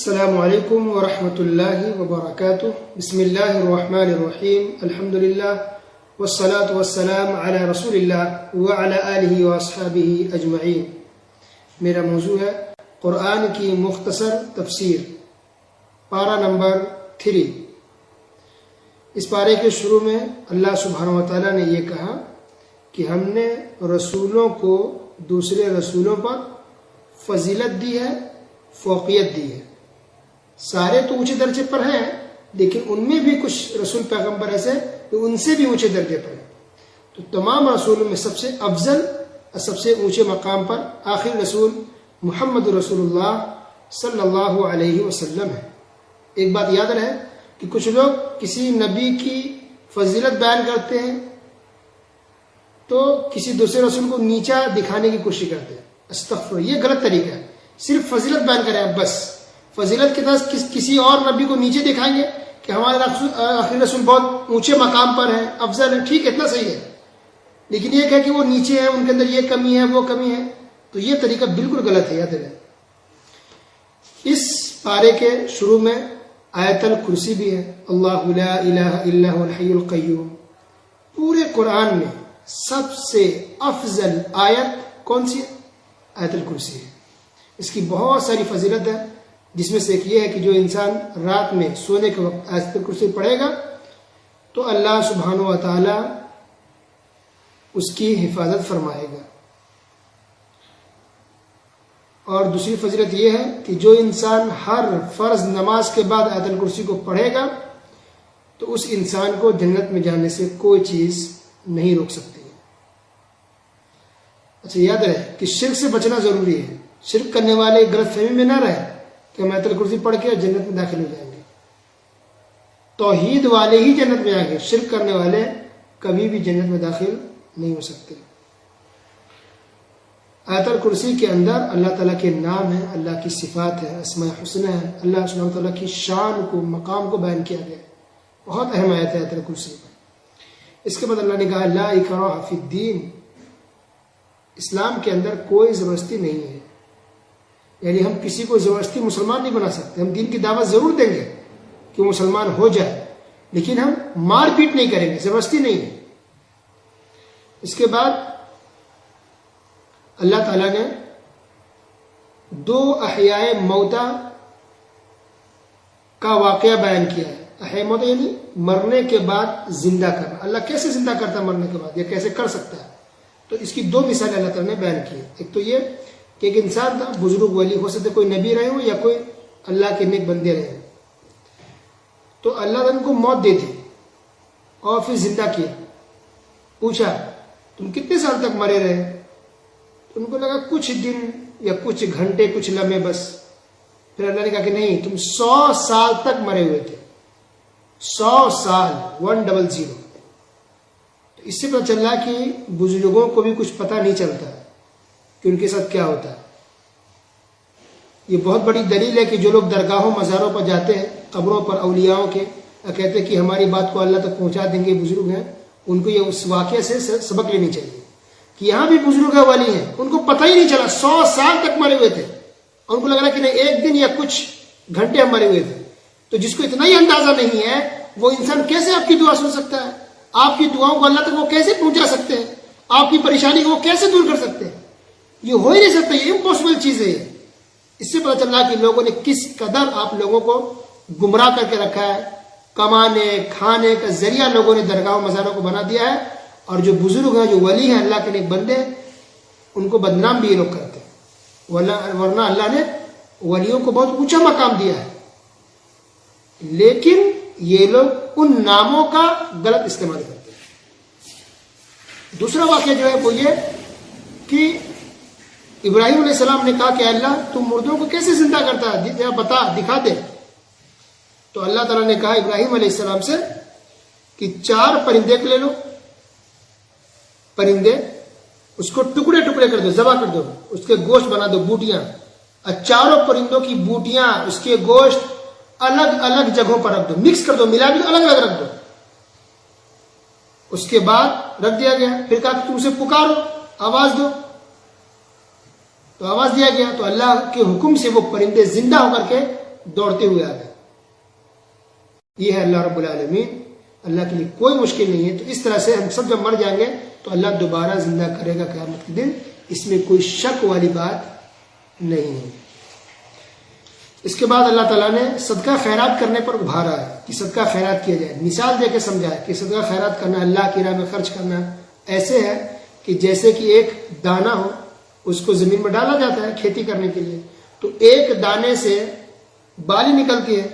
السلام علیکم ورحمۃ اللہ وبرکاتہ. بسم اللہ الرحمن الرحیم. الحمد للہ والصلاة والسلام علی رسول اللہ وعلی آلہ واصحابہ اجمعین. میرا موضوع ہے قرآن کی مختصر تفسیر، پارہ نمبر 3. اس پارے کے شروع میں اللہ سبحانہ و تعالیٰ نے یہ کہا کہ ہم نے رسولوں کو دوسرے رسولوں پر فضیلت دی ہے، فوقیت دی ہے. سارے تو اونچے درجے پر ہیں، لیکن ان میں بھی کچھ رسول پیغمبر ایسے کہ ان سے بھی اونچے درجے پر ہیں. تو تمام رسولوں میں سب سے افضل اور سب سے اونچے مقام پر آخری رسول محمد رسول اللہ صلی اللہ علیہ وسلم ہے. ایک بات یاد رہے کہ کچھ لوگ کسی نبی کی فضیلت بیان کرتے ہیں تو کسی دوسرے رسول کو نیچا دکھانے کی کوشش کرتے ہیں. استغفر، یہ غلط طریقہ ہے. صرف فضیلت بیان کریں آپ، بس فضیلت کے ساتھ کسی اور نبی کو نیچے دکھائیں گے کہ ہمارے آخری رسول بہت اونچے مقام پر ہیں، افضل ہے، ٹھیک ہے، اتنا صحیح ہے. لیکن یہ کہ وہ نیچے ہیں، ان کے اندر یہ کمی ہے، وہ کمی ہے، تو یہ طریقہ بالکل غلط ہے. یاد رہے. اس پارے کے شروع میں آیت الکرسی بھی ہے. اللہ لا الہ الا هو الحی القیوم. پورے قرآن میں سب سے افضل آیت کون سی ہے؟ آیت الکرسی ہے. اس کی بہت ساری فضیلت ہے، جس میں سے ایک یہ ہے کہ جو انسان رات میں سونے کے وقت آیت الکرسی پڑھے گا تو اللہ سبحانہ و تعالی اس کی حفاظت فرمائے گا. اور دوسری فضیلت یہ ہے کہ جو انسان ہر فرض نماز کے بعد آیت الکرسی کو پڑھے گا تو اس انسان کو جنت میں جانے سے کوئی چیز نہیں روک سکتی. اچھا، یاد رہے کہ شرک سے بچنا ضروری ہے. شرک کرنے والے غلط فہمی میں نہ رہے کہ ہم آیت الکرسی پڑھ کے جنت میں داخل ہو جائیں گے. توحید والے ہی جنت میں آئیں گے، شرک کرنے والے کبھی بھی جنت میں داخل نہیں ہو سکتے. آیت الکرسی کے اندر اللہ تعالیٰ کے نام ہے، اللہ کی صفات ہے، اسماء حسنہ ہے، اللہ سبحانہ تعالیٰ کی شان کو، مقام کو بیان کیا گیا. بہت اہم آیت ہے آیت الکرسی. اس کے بعد اللہ نے کہا لا اکراہ فی الدین. اسلام کے اندر کوئی زبردستی نہیں ہے. یعنی ہم کسی کو زبردستی مسلمان نہیں بنا سکتے. ہم دین کی دعوت ضرور دیں گے کہ وہ مسلمان ہو جائے، لیکن ہم مار پیٹ نہیں کریں گے، زبردستی نہیں ہے. اس کے بعد اللہ تعالیٰ نے 2 احیاء موتا کا واقعہ بیان کیا ہے. احیاء موتا یعنی مرنے کے بعد زندہ کرنا. اللہ کیسے زندہ کرتا ہے مرنے کے بعد، یا کیسے کر سکتا ہے؟ تو اس کی 2 مثالیں اللہ تعالیٰ نے بیان کی. ایک تو یہ کہ ایک انسان تھا، بزرگ ولی، ہو سکتا ہے کوئی نبی رہے ہو یا کوئی اللہ کے نیک بندے رہے ہوں، تو اللہ نے ان کو موت دے دی اور پھر زندہ کیا. پوچھا تم کتنے سال تک مرے رہے؟ تو ان کو لگا کچھ دن یا کچھ گھنٹے، کچھ لمحے بس. پھر اللہ نے کہا کہ نہیں، تم 100 سال تک مرے ہوئے تھے. 100 سال 100. تو اس سے پتہ چل رہا کہ بزرگوں کو بھی کچھ پتہ نہیں چلتا کہ ان کے ساتھ کیا ہوتا ہے. یہ بہت بڑی دلیل ہے کہ جو لوگ درگاہوں، مزاروں پر جاتے ہیں، قبروں پر اولیاءوں کے، کہتے ہیں کہ ہماری بات کو اللہ تک پہنچا دیں گے بزرگ ہیں، ان کو یہ اس واقعے سے سبق لینی چاہیے کہ یہاں بھی بزرگ والی ہیں، ان کو پتہ ہی نہیں چلا. 100 سال تک مرے ہوئے تھے اور ان کو لگ رہا کہ نہیں، ایک دن یا کچھ گھنٹے ہم مرے ہوئے تھے. تو جس کو اتنا ہی اندازہ نہیں ہے، وہ انسان کیسے آپ کی دعا سن سکتا ہے؟ آپ کی دعاؤں کو اللہ تک وہ کیسے پہنچا سکتے ہیں؟ آپ کی پریشانی کو وہ کیسے دور کر سکتے ہیں؟ یہ ہو ہی نہیں سکتا، یہ امپاسبل چیز ہے. اس سے پتہ چل رہا کہ لوگوں نے کس قدر آپ لوگوں کو گمراہ کر کے رکھا ہے. کمانے کھانے کا ذریعہ لوگوں نے درگاہوں مزاروں کو بنا دیا ہے، اور جو بزرگ ہیں، جو ولی ہیں، اللہ کے نیک بندے، ان کو بدنام بھی یہ لوگ کرتے ہیں. ورنہ اللہ نے ولیوں کو بہت اونچا مقام دیا ہے، لیکن یہ لوگ ان ناموں کا غلط استعمال کرتے ہیں. دوسرا واقعہ جو ہے وہ یہ کہ ابراہیم علیہ السلام نے کہا کہ اللہ تم مردوں کو کیسے زندہ کرتا ہے، بتا، دکھا دے. تو اللہ تعالیٰ نے کہا ابراہیم علیہ السلام سے کہ 4 پرندے کو لے لو، پرندے، اس کو ٹکڑے ٹکڑے کر دو، ذبح کر دو، اس کے گوشت بنا دو بوٹیاں، اور 4 پرندوں کی بوٹیاں، اس کے گوشت الگ الگ جگہوں پر رکھ دو، مکس کر دو، ملا کے الگ الگ رکھ دو. اس کے بعد رکھ دیا گیا. پھر کہا کہ تم اسے پکارو، آواز دو. تو آواز دیا گیا تو اللہ کے حکم سے وہ پرندے زندہ ہو کر کے دوڑتے ہوئے آ گئے. یہ ہے اللہ رب العالمین. اللہ کے لیے کوئی مشکل نہیں ہے. تو اس طرح سے ہم سب جب مر جائیں گے تو اللہ دوبارہ زندہ کرے گا قیامت کے دن. اس میں کوئی شک والی بات نہیں ہے. اس کے بعد اللہ تعالیٰ نے صدقہ خیرات کرنے پر ابھارا ہے کہ صدقہ خیرات کیا جائے. مثال دے کے سمجھایا کہ صدقہ خیرات کرنا, اللہ کی راہ میں خرچ کرنا ایسے ہے کہ جیسے کہ ایک دانہ ہو, اس کو زمین میں ڈالا جاتا ہے کھیتی کرنے کے لیے. تو ایک دانے سے بالی نکلتی ہے,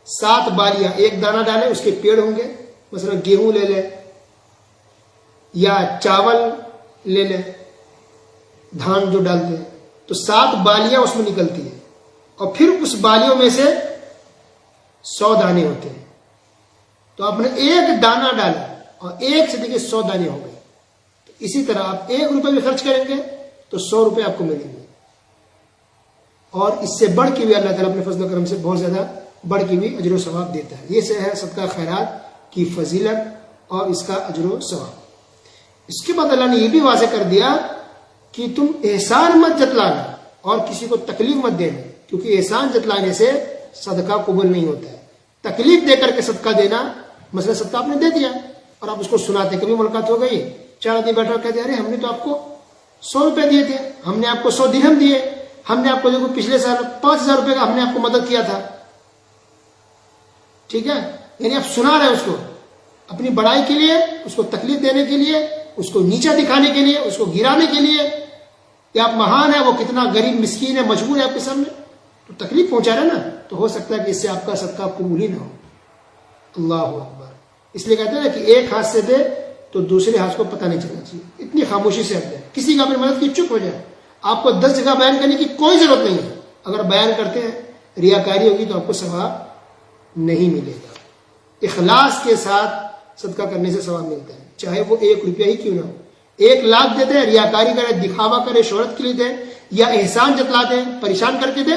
7 بالیاں. ایک دانہ ڈالے اس کے پیڑ ہوں گے. مثلا گیہوں لے لے یا چاول لے لے, دھان جو ڈالتے ہیں, تو 7 بالیاں اس میں نکلتی ہیں. اور پھر اس بالیوں میں سے 100 دانے ہوتے ہیں. تو آپ نے ایک دانہ ڈالا اور ایک سے دیکھیے 100 دانے ہو گئے. تو اسی طرح آپ 1 روپے بھی خرچ کریں گے تو 100 روپے آپ کو ملیں گے. اور اس سے بڑھ کے بھی اللہ تعالیٰ اپنے فضل و کرم سے بہت زیادہ بڑھ کے بھی اجر و ثواب دیتا ہے. یہ سے ہے صدقہ خیرات کی فضیلت اور اس کا اجر و ثواب. اس کے بعد اللہ نے یہ بھی واضح کر دیا کہ تم احسان مت جتلانا اور کسی کو تکلیف مت دینا, کیونکہ احسان جتلانے سے صدقہ قبول نہیں ہوتا ہے. تکلیف دے کر کے صدقہ دینا, مثلا صدقہ آپ نے دے دیا اور آپ اس کو سناتے, کبھی ملاقات ہو گئی 4 آدمی بیٹھا کہتے ارے ہم نے تو آپ کو 100 روپے دیے تھے, ہم نے آپ کو 100 درہم دیے, ہم نے آپ کو دیکھو پچھلے سال 5000 روپے کا ہم نے آپ کو مدد کیا تھا. ٹھیک ہے, یعنی آپ سنا رہے ہیں اس کو اپنی بڑائی کے لیے, اس کو تکلیف دینے کے لیے, اس کو نیچا دکھانے کے لیے, اس کو گرانے کے لیے کہ آپ مہان ہے, وہ کتنا غریب مسکین ہے, مجبور ہے آپ کے سامنے, تو تکلیف پہنچا رہے نا. تو ہو سکتا ہے کہ اس سے آپ کا صدقہ قبول ہی نہ ہو. اللہ اکبر. اس لیے کہتے ہیں کہ ایک ہاتھ سے دے تو دوسرے ہاتھ کو پتہ نہیں چلنا چاہیے. اتنی خاموشی سے آپ دیں, کسی کا اپنی مدد کی چپ ہو جائے. آپ کو 10 جگہ بیان کرنے کی کوئی ضرورت نہیں ہے. اگر بیان کرتے ہیں ریاکاری ہوگی تو آپ کو ثواب نہیں ملے گا. اخلاص کے ساتھ صدقہ کرنے سے ثواب ملتا ہے, چاہے وہ 1 روپیہ ہی کیوں نہ ہو. 1 لاکھ دے دیں, ریاکاری کرے, دکھاوا کرے, شہرت کے لیے دیں, یا احسان جتلا دیں, پریشان کر کے دیں,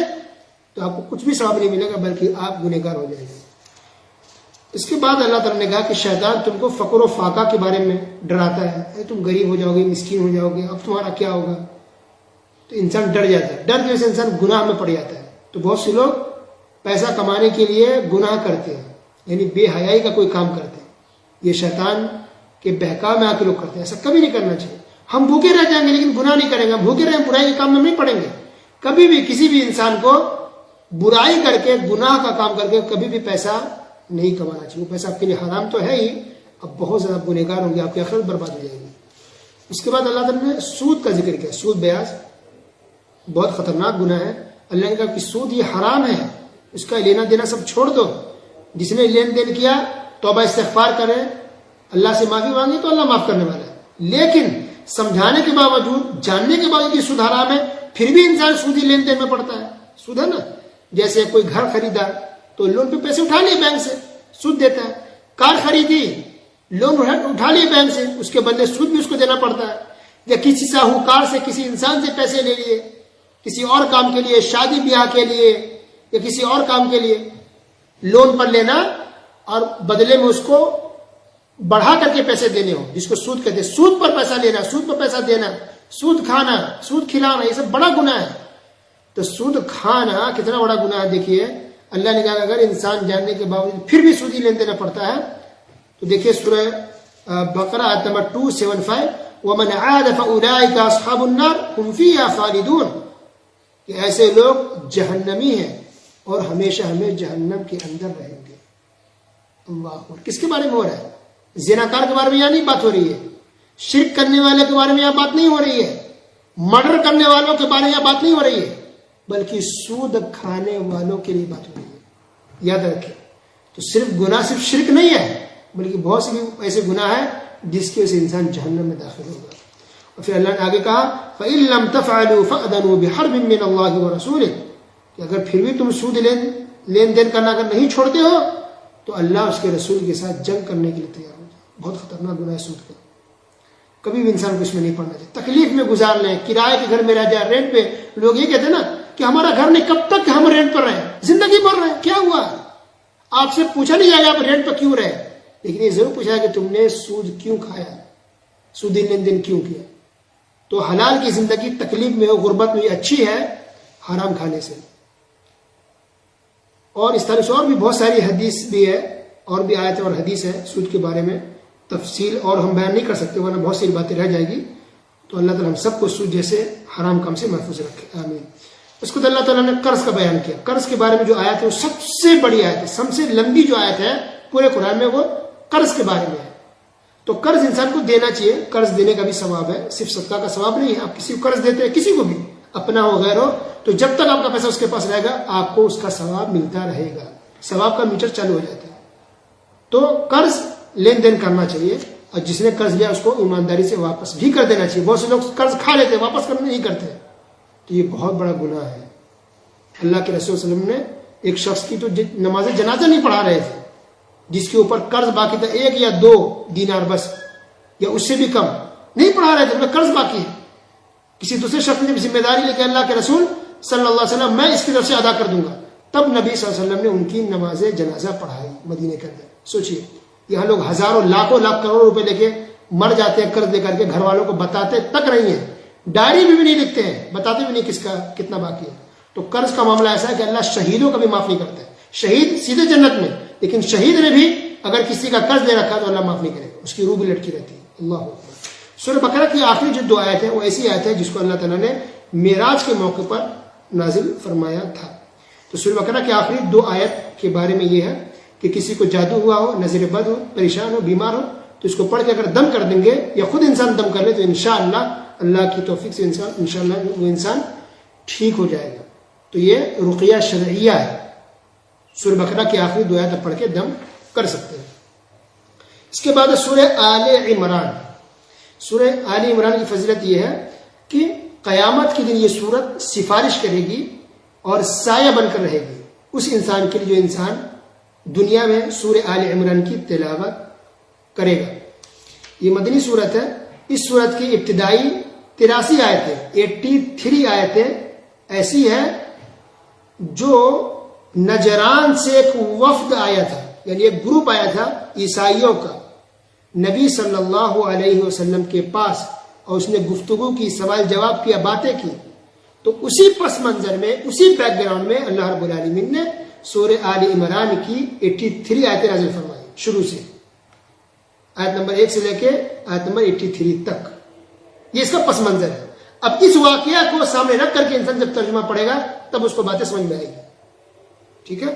تو آپ کو کچھ بھی ثواب نہیں ملے گا, بلکہ آپ گنہگار ہو جائیں گے. اس کے بعد اللہ تعالیٰ نے کہا کہ شیطان تم کو فقر و فاقہ کے بارے میں ڈراتا ہے, تم غریب ہو جاؤ گے, مسکین ہو جاؤ گے, اب تمہارا کیا ہوگا. تو انسان ڈر جاتا ہے, ڈر کی وجہ سے انسان گناہ میں پڑ جاتا ہے. تو بہت سے لوگ پیسہ کمانے کے لیے گناہ کرتے ہیں, یعنی بے حیائی کا کوئی کام کرتے ہیں. یہ شیطان کے بہکاوے میں آ کے لوگ کرتے ہیں. ایسا کبھی نہیں کرنا چاہیے. ہم بھوکے رہ جائیں گے لیکن گناہ نہیں کریں گے. ہم بھوکے رہیں, برائی کے کام میں نہیں پڑیں گے. کبھی بھی کسی بھی انسان کو برائی کر کے, گناہ کا کام کر کے کبھی بھی پیسہ نہیں کمانا چاہیے. وہ پیسہ آپ کے لیے حرام تو ہے ہی, اب بہت زیادہ گنہگار ہوں گے, آپ کی آخرت برباد ہو جائے گی. اس کے بعد اللہ تعالیٰ نے سود کا ذکر کیا. سود بیاج بہت خطرناک گناہ ہے. اللہ نے کہا کہ سود یہ حرام ہے, اس کا لینا دینا سب چھوڑ دو. جس نے لین دین کیا توبہ استغفار کرے, اللہ سے معافی مانگے تو اللہ معاف کرنے والا ہے. لیکن سمجھانے کے باوجود, جاننے کے باوجود یہ سود حرام ہے, پھر بھی انسان سودی لین دین میں پڑتا ہے. سود ہے نا, جیسے کوئی گھر خریدا تو لون پہ پیسے اٹھا لیے بینک سے, سود دیتا ہے. کار خریدی, لون اٹھا لیے بینک سے, اس کے بدلے سود بھی اس کو دینا پڑتا ہے. یا کسی ساہوکار سے, کسی انسان سے پیسے لے لیے کسی اور کام کے لیے, شادی بیاہ کے لیے یا کسی اور کام کے لیے, لون پر لینا اور بدلے میں اس کو بڑھا کر کے پیسے دینے ہو, جس کو سود کہتے ہیں. سود پر پیسہ لینا, سود پر پیسہ دینا, سود کھانا, سود کھلانا, یہ سب بڑا گناہ ہے. تو سود کھانا کتنا بڑا گناہ ہے. دیکھیے اللہ نے کہا اگر انسان جاننے کے باوجود پھر بھی سودی لین دینا پڑتا ہے, تو دیکھیے سورہ بقرہ آیت نمبر 275, وَمَنْ عَادَ فَأُولَٰئِكَ أَصْحَابُ النَّارِ هُمْ فِيهَا خَالِدُونَ, کہ ایسے لوگ جہنمی ہیں اور ہمیشہ ہمیں جہنم کے اندر رہیں گے. اللہ اکبر. کس کے بارے میں ہو رہا ہے؟ زناکار کے بارے میں یہاں نہیں بات ہو رہی ہے, شرک کرنے والے کے بارے میں یہاں بات نہیں ہو رہی ہے, مرڈر کرنے والوں کے بارے میں یہاں بات نہیں ہو رہی ہے, بلکہ سود کھانے والوں کے لیے بات ہو رہی ہے. یاد رکھیں. تو صرف گناہ صرف شرک نہیں ہے, بلکہ بہت سے ایسے گناہ ہیں جس کی وجہ سے انسان جہنم میں داخل ہوگا. اور پھر اللہ نے آگے کہا فَإِن لَمْ تَفْعَلُوا فَأْذَنُوا بِحَرْبٍ مِّنَ اللَّهِ وَرَسُولِهِ, کہ اگر پھر بھی تم سود لین دین کرنا اگر نہیں چھوڑتے ہو تو اللہ اس کے رسول کے ساتھ جنگ کرنے کے لیے تیار ہو جائے. بہت خطرناک گناہ ہے سود کا. کبھی بھی انسان کو اس میں نہیں پڑنا چاہیے. تکلیف میں گزار لیں, کرائے کے گھر میں رہ جائے, رینٹ پہ. لوگ یہ کہتے ہیں نا کہ ہمارا گھر نہیں, کب تک ہم رینٹ پر رہیں, زندگی بھر رہے, کیا ہوا. آپ سے پوچھا نہیں جائے گا آپ رینٹ پر کیوں رہے, لیکن یہ ضرور پوچھا کہ تم نے سود کیوں کھایا, سودی لین دین کیوں کیا. تو حلال کی زندگی تکلیف میں ہو, غربت میں اچھی ہے حرام کھانے سے. اور اس طرح سے اور بھی بہت ساری حدیث بھی ہے اور بھی آیت اور حدیث ہے سود کے بارے میں تفصیل، اور ہم بیان نہیں کر سکتے ورنہ بہت ساری باتیں رہ جائے گی. تو اللہ تعالیٰ ہم سب کو سود جیسے حرام کام سے محفوظ رکھے، آمین. اس کو تو اللہ تعالیٰ نے قرض کا بیان کیا. قرض کے بارے میں جو آیت ہے وہ سب سے بڑی آیت ہے، سب سے لمبی جو آیت ہے پورے قرآن میں وہ قرض کے بارے میں ہے. تو قرض انسان کو دینا چاہیے، قرض دینے کا بھی ثواب ہے، صرف صدقہ کا ثواب نہیں ہے. آپ کسی کو قرض دیتے ہیں، کسی کو بھی، اپنا ہو غیر ہو، تو جب تک آپ کا پیسہ اس کے پاس رہے گا آپ کو اس کا ثواب ملتا رہے گا، ثواب کا میٹر چالو ہو جاتا ہے. تو قرض لین دین کرنا چاہیے، اور جس نے قرض لیا اس کو ایمانداری سے واپس بھی کر دینا چاہیے. بہت سے لوگ قرض کھا لیتے ہیں، واپس کرنا نہیں کرتے، تو یہ بہت بڑا گناہ ہے. اللہ کے رسول صلی اللہ علیہ وسلم نے ایک شخص کی تو نماز جنازہ نہیں پڑھا رہے تھے، جس کے اوپر قرض باقی تھا 1 یا 2 دینار بس، یا اس سے بھی کم نہیں پڑھا رہے تھے، ان میں قرض باقی ہے. کسی دوسرے شخص نے ذمہ داری لے کے اللہ کے رسول صلی اللہ علیہ وسلم میں اس کی طرف سے ادا کر دوں گا، تب نبی صلی اللہ علیہ وسلم نے ان کی نماز جنازہ پڑھائی مدینے کے اندر. سوچئے یہاں لوگ ہزاروں لاکھوں لاکھ کروڑ روپے لے کے مر جاتے ہیں قرض لے کر کے، گھر والوں کو بتاتے تک نہیں ہے، ڈائری بھی نہیں لکھتے ہیں، بتاتے بھی نہیں کس کا کتنا باقی ہے. تو قرض کا معاملہ ایسا ہے کہ اللہ شہیدوں کا بھی معاف نہیں کرتا ہے. شہید سیدھے جنت میں، لیکن شہید نے بھی اگر کسی کا قرض لے رکھا تو اللہ معاف نہیں کرے گا، اس کی روح بھی لٹکی رہتی ہے. اللہ اکبر. سورہ بقرہ کی آخری جو 2 آیت ہے وہ ایسی آیت ہے جس کو اللہ تعالیٰ نے معراج کے موقع پر نازل فرمایا تھا. تو سورہ بقرہ کی آخری 2 آیت کے بارے میں یہ ہے کہ کسی کو جادو ہوا ہو، نظر بد ہو، پریشان ہو، بیمار ہو، تو اس کو پڑھ کے اگر دم کر دیں گے یا خود انسان دم کر لے تو انشاءاللہ اللہ کی توفیق سے انشاءاللہ وہ انسان ٹھیک ہو جائے گا. تو یہ رقیہ شرعیہ ہے. سورہ بقرہ کی آخری 2 آیت پڑھ کے دم کر سکتے ہیں. اس کے بعد سورہ آل عمران. سورہ آل عمران کی فضیلت یہ ہے کہ قیامت کے دن یہ سورت سفارش کرے گی اور سایہ بن کر رہے گی اس انسان کے لیے جو انسان دنیا میں سورہ آل عمران کی تلاوت کرے گا. یہ مدنی سورت ہے. اس سورت کی ابتدائی 83 آیتیں 83 آیتیں ایسی ہے جو نجران سے ایک وفد آیا تھا، یعنی ایک گروپ آیا تھا عیسائیوں کا نبی صلی اللہ علیہ وسلم کے پاس، اور اس نے گفتگو کی، سوال جواب کیا، باتیں کی. تو اسی پس منظر میں، اسی بیک گراؤنڈ میں اللہ رب العالمین نے سورہ آل عمران کی 83 آیتیں نازل فرمائی، شروع سے آیت نمبر 1 سے لے کے آیت نمبر 83 تک. یہ اس کا پس منظر ہے. اب اس واقعہ کو سامنے رکھ کر کے انسان جب ترجمہ پڑھے گا تب اس کو باتیں سمجھ میں آئے گی. ٹھیک ہے.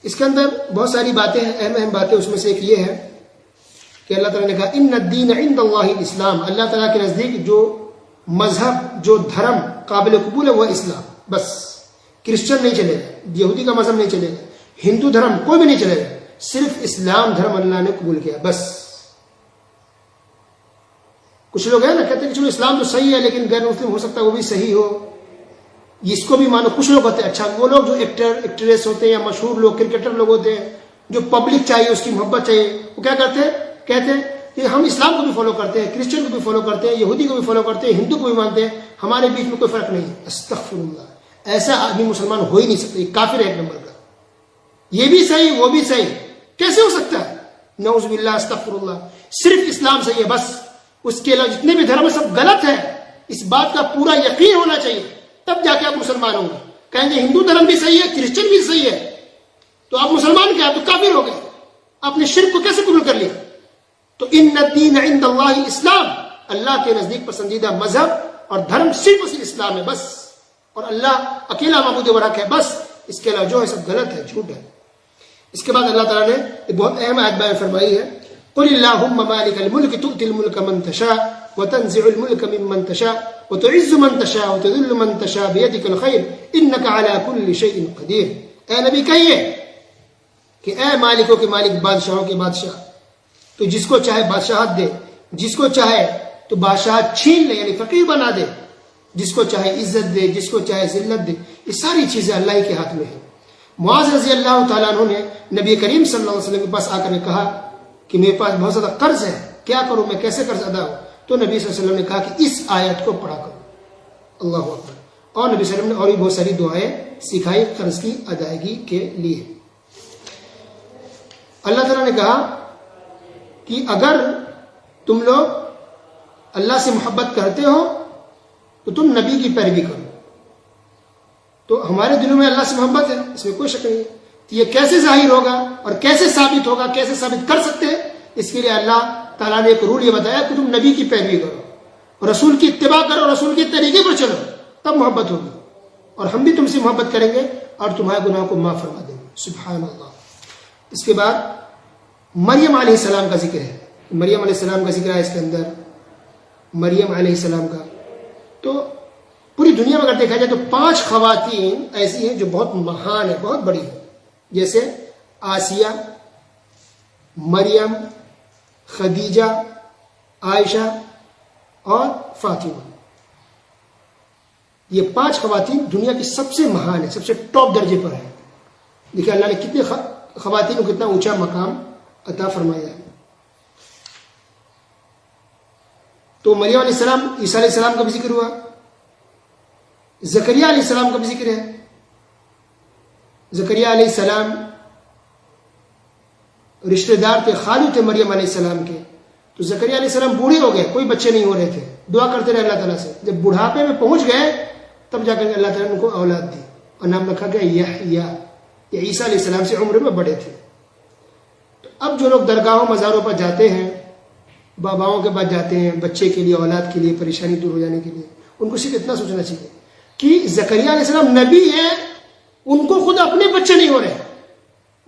اس کے اندر بہت ساری باتیں ہیں، اہم باتیں. اس میں سے ایک یہ ہے کہ اللہ تعالیٰ نے کہا ان الدین عند اللہ الاسلام. اللہ تعالیٰ کے نزدیک جو مذہب، جو دھرم قابل قبول ہے وہ اسلام. بس کرسچن نہیں چلے گا، یہودی کا مذہب نہیں چلے گا، ہندو دھرم کوئی بھی نہیں چلے گا، صرف اسلام دھرم اللہ نے قبول کیا بس. کچھ لوگ ہیں نا کہتے ہیں کہ چلو اسلام تو صحیح ہے لیکن غیر مسلم ہو سکتا ہے وہ بھی صحیح ہو، اس کو بھی مانو. کچھ لوگ ہوتے ہیں اچھا، وہ لوگ جو ایکٹریس ہوتے ہیں یا مشہور لوگ، کرکٹر لوگ ہوتے ہیں، جو پبلک چاہیے اس کی محبت چاہیے، وہ کیا کرتے ہیں؟ کہتے ہیں کہ ہم اسلام کو بھی فالو کرتے ہیں، کرسچن کو بھی فالو کرتے ہیں، یہودی کو بھی فالو کرتے ہیں، ہندو کو بھی مانتے ہیں، ہمارے بیچ میں کوئی فرق نہیں ہے. استغفر اللہ. ایسا آدمی مسلمان ہو ہی نہیں سکتا، یہ کافر ہے ایک نمبر کا. یہ بھی صحیح وہ بھی صحیح کیسے ہو سکتا ہے؟ نعوذ باللہ، استغفر اللہ. صرف اسلام صحیح ہے بس، اس کے علاوہ جتنے بھی دھرم سب غلط ہے. اس بات کا پورا یقین ہونا چاہیے، تب جا کے آپ مسلمان ہوں گے. کہیں گے ہندو دھرم بھی صحیح ہے، کرسچن بھی صحیح ہے، تو آپ مسلمان کیا؟ تو کافر ہو گئے. آپ نے شرک کو کیسے قبول کر لیا؟ تو ان الدین عند اللہ اسلام. اللہ کے نزدیک پسندیدہ مذہب اور دھرم صرف اسی اسلام ہے بس، اور اللہ اکیلا معبود برحق ہے بس. اس کے علاوہ جو ہے سب غلط ہے، جھوٹ ہے. اس کے بعد اللہ تعالیٰ نے ایک بہت اہم آیت بیان فرمائی ہے. قل اللہم مالک الملک تؤتی الملک من تشاء وتنزع الملک ممن تشاء وتعز من تشاء وتذل من تشاء بیدک الخیر انک علی کل شیء قدیر. اے نبی کہیے کہ اے مالکوں کے مالک، بادشاہوں کے بادشاہ، تو جس کو چاہے بادشاہت دے، جس کو چاہے تو بادشاہت چھین لے یعنی فقیر بنا دے، جس کو چاہے عزت دے، جس کو چاہے ذلت دے. یہ ساری چیزیں اللہ ہی کے ہاتھ میں ہیں. معاذ رضی اللہ تعالیٰ عنہ نے نبی کریم صلی اللہ علیہ وسلم کے پاس آ کر کہا کہ میرے پاس بہت زیادہ قرض ہے، کیا کروں میں، کیسے قرض ادا ہو؟ تو نبی صلی اللہ علیہ وسلم نے کہا کہ اس آیت کو پڑھا کرو. اللہ اکبر. اور نبی صلی اللہ علیہ وسلم نے اور بھی بہت ساری دعائیں سکھائی قرض کی ادائیگی کے لیے. اللہ تعالیٰ نے کہا کہ اگر تم لوگ اللہ سے محبت کرتے ہو تو تم نبی کی پیروی کرو. تو ہمارے دلوں میں اللہ سے محبت ہے، اس میں کوئی شک نہیں ہے. تو یہ کیسے ظاہر ہوگا اور کیسے ثابت ہوگا، کیسے ثابت کر سکتے ہیں؟ اس کے لیے اللہ تعالیٰ نے ایک رول یہ بتایا کہ تم نبی کی پیروی کرو، رسول کی اتباع کرو، رسول کے طریقے پر چلو، تب محبت ہوگی. اور ہم بھی تم سے محبت کریں گے اور تمہارے گناہوں کو معاف فرما دیں گے. سبحان اللہ. اس کے بعد مریم علیہ السلام کا ذکر ہے. مریم علیہ السلام کا ذکر ہے اس کے اندر، مریم علیہ السلام کا. تو پوری دنیا میں اگر دیکھا جائے تو 5 خواتین ایسی ہیں جو بہت مہان ہیں، بہت بڑی ہیں، جیسے آسیہ، مریم، خدیجہ، عائشہ اور فاطمہ. یہ 5 خواتین دنیا کی سب سے مہان ہیں، سب سے ٹاپ درجے پر ہیں. دیکھیں اللہ نے کتنے خواتین کو کتنا اونچا مقام عطا فرمایا ہے. تو مریم علیہ السلام، عیسیٰ علیہ السلام کا بھی ذکر ہوا، زکریا علیہ السلام کا بھی ذکر ہے. زکریا علیہ السلام رشتہ دار تھے، خالو تھے مریم علیہ السلام کے. تو زکریا علیہ السلام بوڑھے ہو گئے، کوئی بچے نہیں ہو رہے تھے، دعا کرتے رہے اللہ تعالیٰ سے. جب بڑھاپے میں پہنچ گئے تب جا کر اللہ تعالیٰ نے ان کو اولاد دی اور نام رکھا گیا یحییٰ. یہ عیسیٰ علیہ السلام سے عمر میں بڑے تھے. تو اب جو لوگ درگاہوں مزاروں پر جاتے ہیں، باباؤں کے پاس جاتے ہیں بچے کے لیے، اولاد کے لیے، پریشانی دور ہو جانے کے لیے، ان کو صرف اتنا سوچنا چاہیے کہ زکریا علیہ السلام نبی ہیں، ان کو خود اپنے بچے نہیں ہو رہے،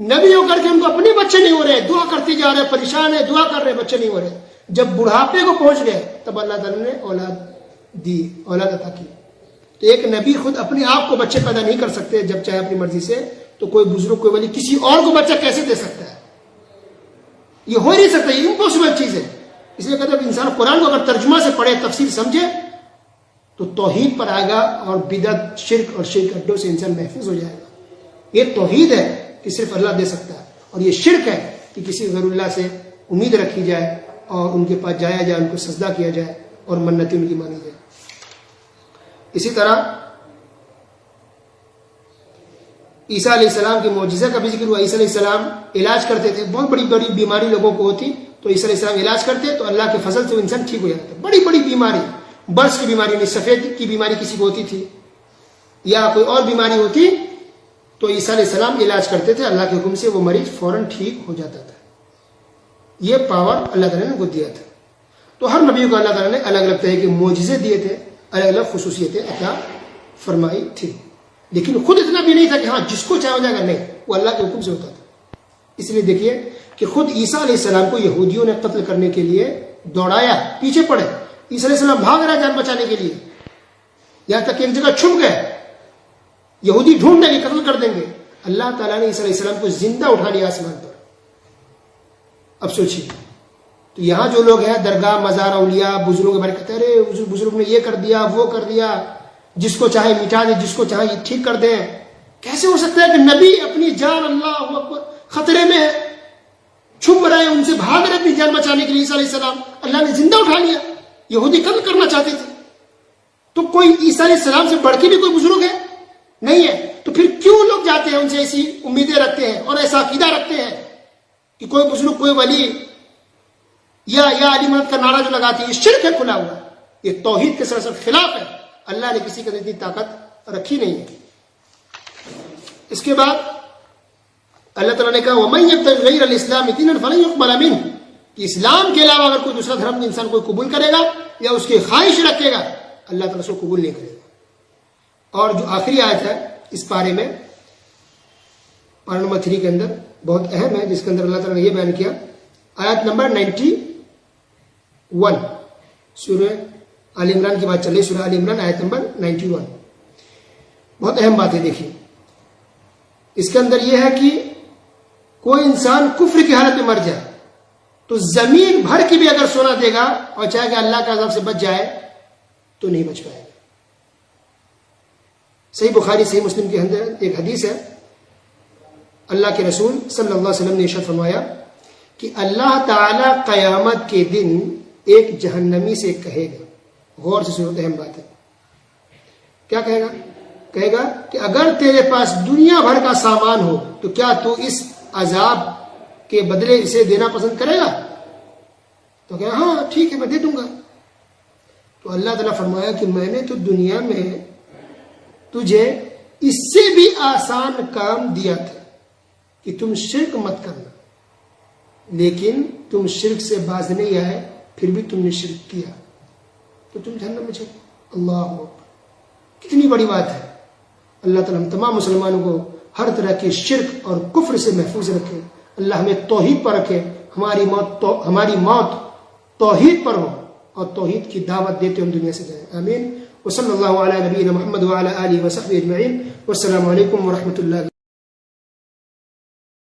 نبی ہو کر کے ان کو اپنے بچے نہیں ہو رہے، دعا کرتے جا رہے، پریشان ہے، دعا کر رہے، بچے نہیں ہو رہے. جب بڑھاپے کو پہنچ گئے تب اللہ تعالیٰ نے اولاد دی، اولاد عطا کی. تو ایک نبی خود اپنے آپ کو بچے پیدا نہیں کر سکتے جب چاہے اپنی مرضی سے، تو کوئی بزرگ، کوئی ولی کسی اور کو بچہ کیسے دے سکتا ہے؟ یہ ہو نہیں سکتا، یہ امپاسبل چیز ہے. اس لیے کہتے ہیں کہ انسان قرآن کو اگر ترجمہ سے پڑھے، تفسیر سمجھے، تو توحید پر آئے گا اور بدعت، شرک اور شرک اڈوں سے انسان محفوظ ہو جائے گا. یہ توحید ہے کہ صرف اللہ دے سکتا ہے، اور یہ شرک ہے کہ کسی غیر اللہ سے امید رکھی جائے اور ان کے پاس جایا جائے، ان کو سجدہ کیا جائے اور منتیں ان کی مانی جائے. اسی طرح عیسیٰ علیہ السلام کے معجزہ کا بھی ذکر ہوا. عیسیٰ علیہ السلام علاج کرتے تھے، بہت بڑی بڑی بیماری لوگوں کو ہوتی تو عیسیٰ علیہ السلام علاج کرتے تو اللہ کے فضل سے وہ انسان ٹھیک ہو جاتا تھا. بڑی بڑی بیماری، برس کی بیماری نہیں، سفید کی بیماری کسی کو ہوتی تھی یا کوئی اور بیماری ہوتی تو عیسیٰ علیہ السلام علاج کرتے تھے، اللہ کے حکم سے وہ مریض فوراً ٹھیک ہو جاتا تھا. یہ پاور اللہ تعالیٰ نے ان کو دیا تھا. تو ہر نبی کو اللہ تعالیٰ نے الگ الگ طرح کے معجزے دیے تھے، الگ الگ خصوصیتیں عطا فرمائی تھی. لیکن خود اتنا بھی نہیں تھا کہ ہاں جس کو چاہے ہو جائے گا، نہیں، وہ اللہ کے حکم سے ہوتا تھا. اس لیے دیکھیے کہ خود عیسیٰ علیہ السلام کو یہودیوں نے قتل کرنے کے لیے دوڑایا، پیچھے پڑے. عیسیٰ علیہ السلام بھاگ رہا جان بچانے کے لیے، یہاں تک کہ ایک جگہ چھپ گئے، یہودی ڈھونڈ لیں گے، قتل کر دیں گے. اللہ تعالیٰ نے عیسیٰ علیہ السلام کو زندہ اٹھا لیا آسمان پر. اب سوچیے، تو یہاں جو لوگ ہیں درگاہ، مزار، اولیاء، بزرگوں کے بارے میں کہتے ہیں ارے بزرگ نے یہ کر دیا، وہ کر دیا، جس کو چاہے مٹا دیں، جس کو چاہے ٹھیک کر دیں. کیسے ہو سکتا ہے کہ نبی اپنی جان، اللہ اکبر، خطرے میں ہے، چھپ رہے ہیں، ان سے بھاگ رہے اپنی جان بچانے کے لیے. عیسیٰ علیہ السلام اللہ نے زندہ اٹھا لیا. یہودی قتل کرنا چاہتے تھے. تو کوئی عیسیٰ علیہ السلام سے بڑھ کے بھی کوئی بزرگ ہے؟ نہیں ہے. تو پھر کیوں لوگ جاتے ہیں ان سے ایسی امیدیں رکھتے ہیں اور ایسا عقیدہ رکھتے ہیں کہ کوئی بزرگ، کوئی ولی یا علی مدد کا نعرہ جو لگاتے ہیں، یہ شرک ہے کھلا ہوا. یہ توحید کے سراسر خلاف ہے. اللہ نے کسی کے اتنی طاقت رکھی نہیں ہے. اس کے بعد اللہ تعالیٰ نے کہا وَمَن يَبْتَغِ غَيْرَ الْإِسْلَامِ دِينًا فَلَن يُقْبَلَ مِنْهُ، کہ اسلام کے علاوہ اگر کوئی دوسرا دھرم انسان کوئی قبول کرے گا یا اس کی خواہش رکھے گا، اللہ تعالیٰ اس کو قبول نہیں کرے گا. اور جو آخری آیت ہے اس پارے میں، پارہ نمبر 3 کے اندر بہت اہم ہے، جس کے اندر اللہ تعالیٰ نے یہ بیان کیا، آیت نمبر 91، سورہ آل عمران کی بات چل رہی، سورہ آل عمران آیت نمبر 91. بہت اہم بات ہے. دیکھیے اس کے اندر یہ ہے کہ کوئی انسان کفر کی حالت میں مر جائے تو زمین بھر کی بھی اگر سونا دے گا اور چاہے کہ اللہ کے عذاب سے بچ جائے تو نہیں بچ پائے گا. صحیح بخاری صحیح مسلم کے اندر ایک حدیث ہے، اللہ کے رسول صلی اللہ علیہ وسلم نے ارشاد فرمایا کہ اللہ تعالی قیامت کے دن ایک جہنمی سے کہے گا، غور سے سنو، اہم بات ہے. کیا کہے گا؟ کہے گا کہ اگر تیرے پاس دنیا بھر کا سامان ہو تو کیا تو اس عذاب کے بدلے اسے دینا پسند کرے گا؟ تو کہا ہاں ٹھیک ہے میں دے دوں گا. تو اللہ تعالیٰ فرمایا کہ میں نے تو دنیا میں تجھے اس سے بھی آسان کام دیا تھا کہ تم شرک مت کرنا، لیکن تم شرک سے باز نہیں آئے، پھر بھی تم نے شرک کیا تو تم جہنم میں چلے۔ اللہ اکبر، کتنی بڑی بات ہے۔ اللہ تعالیٰ ہم تمام مسلمانوں کو ہر طرح کے شرک اور کفر سے محفوظ رکھے، اللہ ہمیں توحید پر رکھے، ہماری موت توحید پر ہو اور توحید کی دعوت دیتے ہم دنیا سے جائیں، آمین۔ وصلی اللہ علی نبینا محمد وعلی آلہ وصحبہ اجمعین، والسلام علیکم ورحمۃ اللہ۔